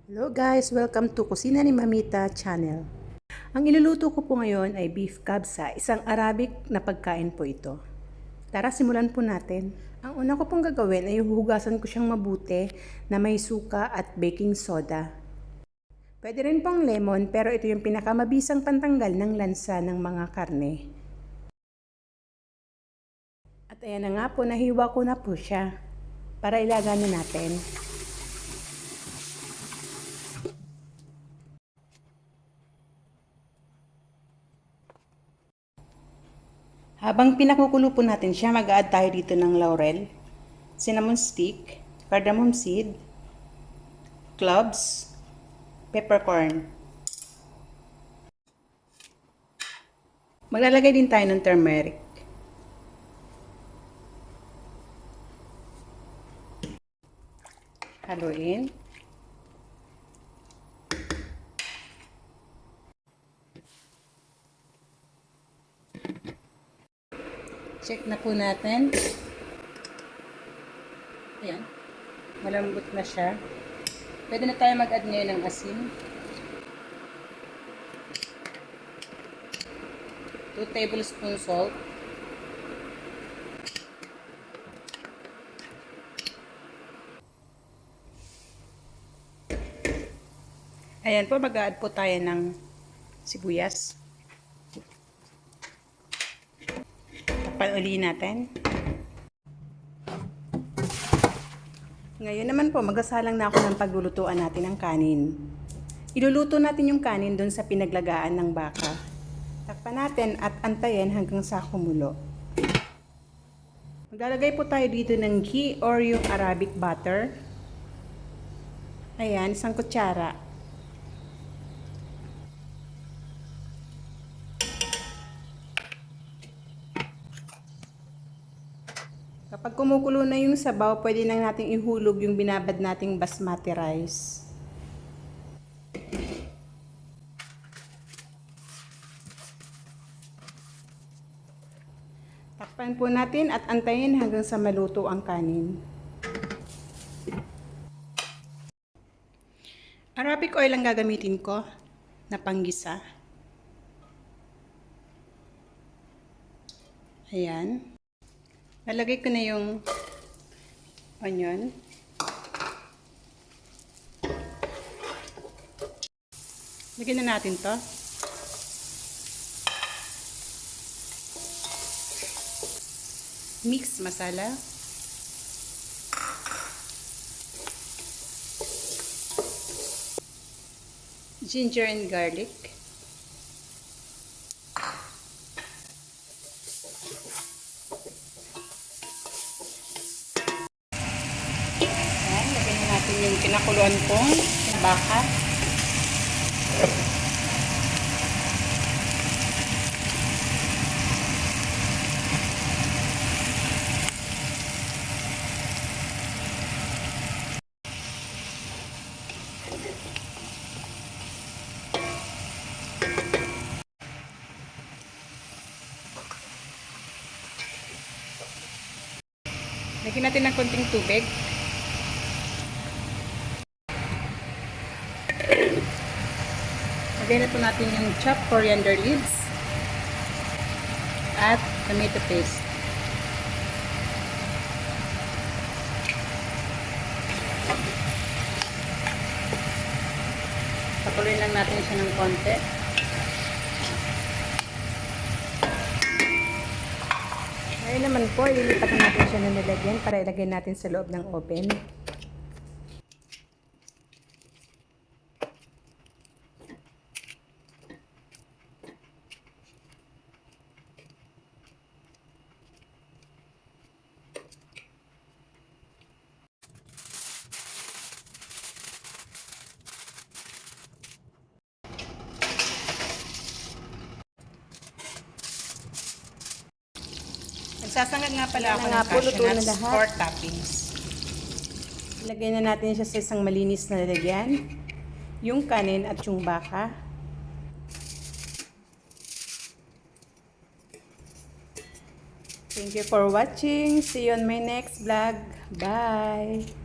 Hello guys! Welcome to Kusina ni Mamita channel. Ang iluluto ko po ngayon ay beef kabsa, isang Arabic na pagkain po ito. Tara, simulan po natin. Ang una ko pong gagawin ay huhugasan ko siyang mabuti na may suka at baking soda. Pwede rin pong lemon pero ito yung pinakamabisang pantanggal ng lansa ng mga karne. At ayan na nga po, nahiwa ko na po siya para ilaga na natin. Habang pinakukulo po natin siya, mag-add tayo dito ng laurel, cinnamon stick, cardamom seed, cloves, peppercorn. Maglalagay din tayo ng turmeric. Haluin. Check na po natin. Ayan. Malambot na siya. Pwede na tayo mag-add ngayon ng asin. 2 tablespoons salt. Ayan po, mag-add po tayo ng sibuyas. Uli natin. Ngayon naman po, magasalang na ako ng paglulutuan natin ng kanin. Iluluto natin yung kanin doon sa pinaglagaan ng baka. Takpan natin at antayin hanggang sa kumulo. Maglalagay po tayo dito ng ghee or yung Arabic butter. Ayan, 1 kutsara. Kapag kumukulo na yung sabaw, pwede na natin ihulog yung binabad nating basmati rice. Takpan po natin at antayin hanggang sa maluto ang kanin. Arabic oil ang gagamitin ko na panggisa. Ayan. Nalagay ko na yung onion. Lagyan na natin to. Mix masala. Ginger and garlic. Yung pinakuluan kong baka. Lagyan natin ng konting tubig. Lagyan na po natin yung chopped coriander leaves at tomato paste. Pakuloyin lang natin siya ng konti. Ngayon naman po, ililipat na natin siya ng nilagyan para ilagay natin sa loob ng oven. Nagsasangag nga pala ako ng cashew nuts for toppings. Ilagay na natin siya sa isang malinis na lalagyan. Yung kanin at yung baka. Thank you for watching. See you on my next vlog. Bye!